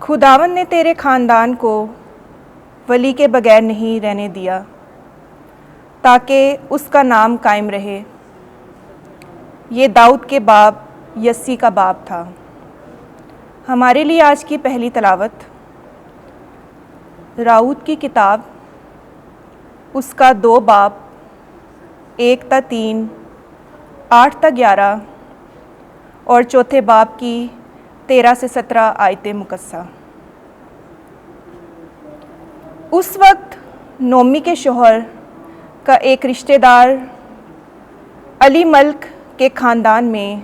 खुदावन ने तेरे ख़ानदान को वली के बगैर नहीं रहने दिया ताकि उसका नाम कायम रहे। ये दाऊद के बाप यस्सी का बाप था। हमारे लिए आज की पहली तलावत राऊत की किताब उसका 2 बाप 1-3, 8-11 और चौथे बाप की 13 से 17 आयतें मुकस्सा। उस वक्त नोमी के शोहर का एक रिश्तेदार अली मल्क के ख़ानदान में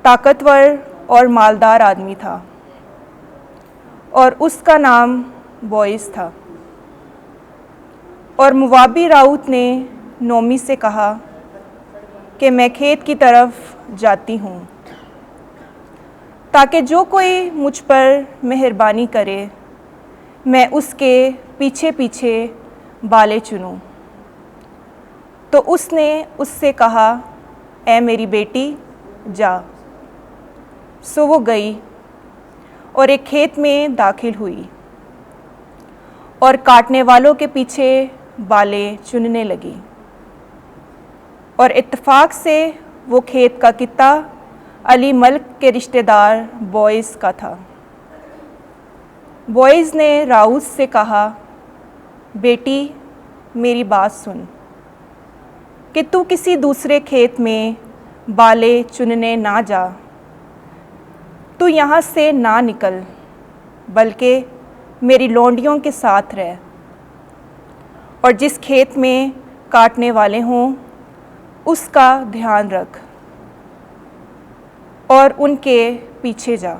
ताकतवर और मालदार आदमी था और उसका नाम बोइस था। और मुवाबी राऊत ने नोमी से कहा कि मैं खेत की तरफ जाती हूँ ताकि जो कोई मुझ पर मेहरबानी करे मैं उसके पीछे पीछे बाले चुनूँ। तो उसने उससे कहा, ऐ मेरी बेटी जा। सो वो गई और एक खेत में दाखिल हुई और काटने वालों के पीछे बाले चुनने लगी। और इत्तेफाक से वो खेत का कित्ता अली मल्क के रिश्तेदार बोइस का था। बोइस ने राऊत से कहा, बेटी मेरी बात सुन कि तू किसी दूसरे खेत में बाले चुनने ना जा। तू यहाँ से ना निकल बल्कि मेरी लौंडियों के साथ रह और जिस खेत में काटने वाले हों उसका ध्यान रख और उनके पीछे जा।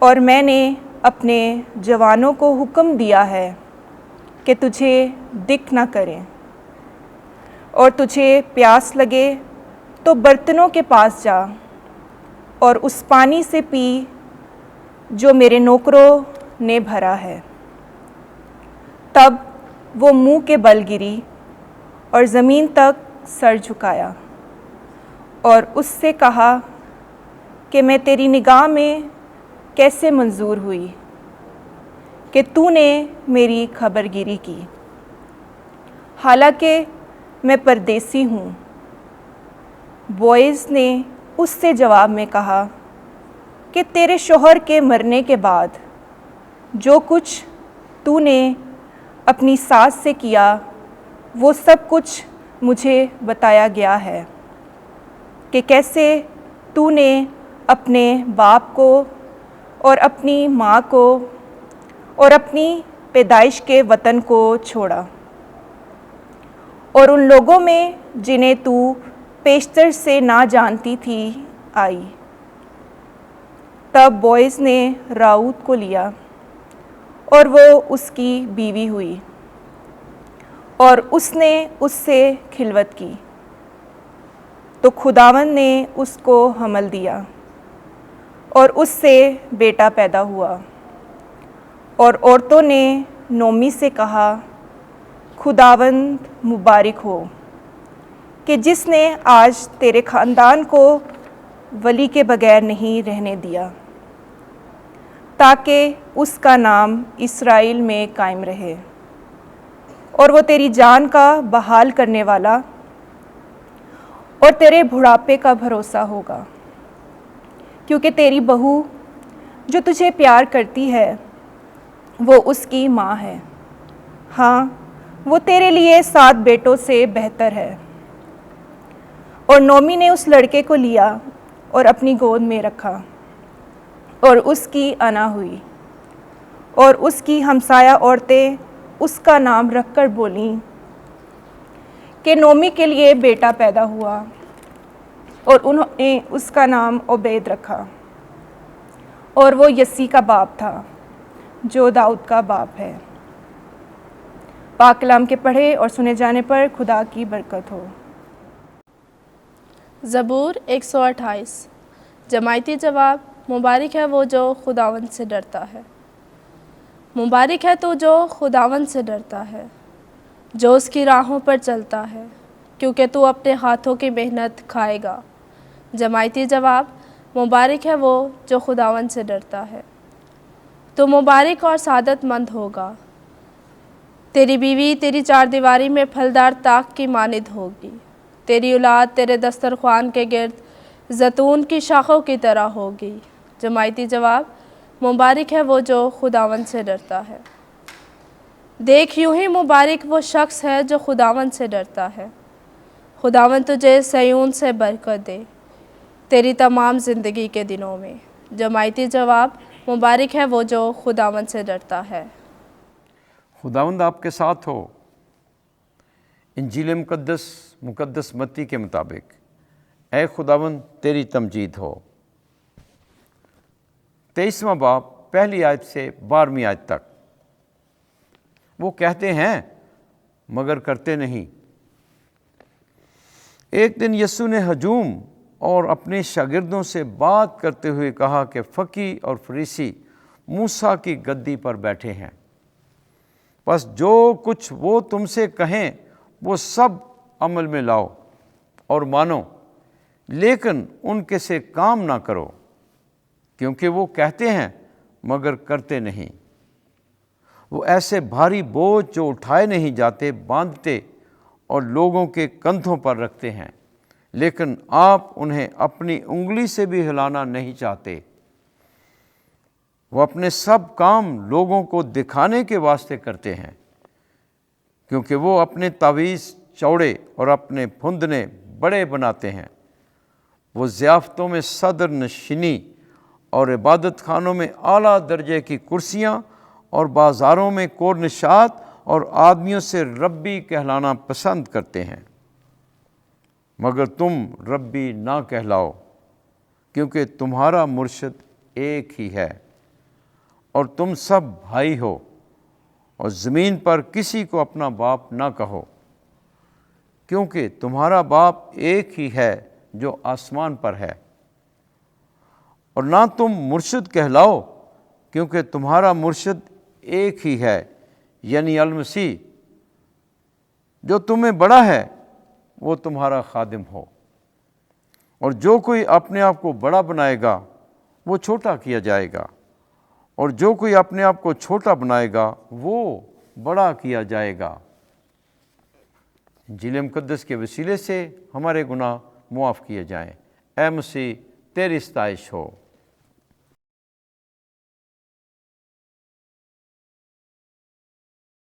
और मैंने अपने जवानों को हुक्म दिया है कि तुझे दिक न करें और तुझे प्यास लगे तो बर्तनों के पास जा और उस पानी से पी जो मेरे नौकरों ने भरा है। तब वो मुंह के बल गिरी और ज़मीन तक सर झुकाया और उससे कहा कि मैं तेरी निगाह में कैसे मंजूर हुई कि तूने मेरी खबरगिरी की, हालांकि मैं परदेसी हूँ। बोइस ने उससे जवाब में कहा कि तेरे शोहर के मरने के बाद जो कुछ तूने अपनी सास से किया वो सब कुछ मुझे बताया गया है कि कैसे तूने अपने बाप को और अपनी माँ को और अपनी पैदाइश के वतन को छोड़ा और उन लोगों में जिन्हें तू पेशतर से ना जानती थी आई। तब बोइस ने राऊत को लिया और वो उसकी बीवी हुई और उसने उससे खिलवत की। तो खुदावन ने उसको हमल दिया और उससे बेटा पैदा हुआ। और औरतों ने नोमी से कहा, खुदावंद मुबारक हो कि जिसने आज तेरे ख़ानदान को वली के बगैर नहीं रहने दिया ताकि उसका नाम इस्राएल में कायम रहे। और वो तेरी जान का बहाल करने वाला और तेरे बुढ़ापे का भरोसा होगा, क्योंकि तेरी बहू जो तुझे प्यार करती है वो उसकी माँ है। हाँ, वो तेरे लिए 7 बेटों से बेहतर है। और नोमी ने उस लड़के को लिया और अपनी गोद में रखा और उसकी अना हुई और उसकी हमसाया औरतें उसका नाम रखकर बोलीं कि नोमी के लिए बेटा पैदा हुआ और उन्होंने उसका नाम ओबेद रखा। और वो यस्सी का बाप था जो दाऊद का बाप है। पाक कलाम के पढ़े और सुने जाने पर खुदा की बरकत हो। ज़बूर 128। जमायती जवाब, मुबारक है वो जो खुदावंद से डरता है। मुबारक है तो जो खुदावंद से डरता है, जो उसकी राहों पर चलता है, क्योंकि तू अपने हाथों की मेहनत खाएगा। जमायती जवाब, मुबारक है वो जो खुदावंद से डरता है। तो मुबारक और सादतमंद होगा। तेरी बीवी तेरी चारदीवारी में फलदार ताक की मानिद होगी। तेरी औलाद तेरे दस्तरख्वान के गिर्द जैतून की शाखों की तरह होगी। जमायती जवाब, मुबारक है वो जो खुदावंद से डरता है। देख, यूं ही मुबारक वो शख्स है जो खुदावंद से डरता है। खुदावंद तुझे सयून से बरकत दे तेरी तमाम ज़िंदगी के दिनों में। जमायती जवाब, मुबारक है वो जो खुदावंद से डरता है। खुदावंद आपके साथ हो। इंजील मुकद्दस मत्ती के मुताबिक, ऐ खुदावंद तेरी तमजीद हो। 23वां बाब पहली आयत से 12वीं आयत तक। वो कहते हैं मगर करते नहीं। एक दिन यीशु ने हजूम और अपने शागिर्दों से बात करते हुए कहा कि फ़की और फरीसी मूसा की गद्दी पर बैठे हैं। बस जो कुछ वो तुमसे कहें वो सब अमल में लाओ और मानो, लेकिन उनके से काम ना करो, क्योंकि वो कहते हैं मगर करते नहीं। वो ऐसे भारी बोझ जो उठाए नहीं जाते बांधते और लोगों के कंधों पर रखते हैं, लेकिन आप उन्हें अपनी उंगली से भी हिलाना नहीं चाहते। वो अपने सब काम लोगों को दिखाने के वास्ते करते हैं, क्योंकि वो अपने तावीज़ चौड़े और अपने फुंदने बड़े बनाते हैं। वो ज़ियाफ़तों में सदर नशीनी और इबादत खानों में आला दर्जे की कुर्सियाँ और बाज़ारों में कोरनिशात और आदमियों से रब्बी कहलाना पसंद करते हैं, मगर तुम रब्बी ना कहलाओ, क्योंकि तुम्हारा मुर्शिद एक ही है और तुम सब भाई हो। और ज़मीन पर किसी को अपना बाप ना कहो, क्योंकि तुम्हारा बाप एक ही है जो आसमान पर है। और ना तुम मुर्शिद कहलाओ, क्योंकि तुम्हारा मुर्शिद एक ही है, यानी अल मसीह। जो तुम्हें बड़ा है वो तुम्हारा खादिम हो। और जो कोई अपने आप को बड़ा बनाएगा वो छोटा किया जाएगा, और जो कोई अपने आप को छोटा बनाएगा वो बड़ा किया जाएगा। इंजील मुकद्दस के वसीले से हमारे गुनाह मुआफ़ किए जाएं। ऐ मसीह तेरी सताइश हो।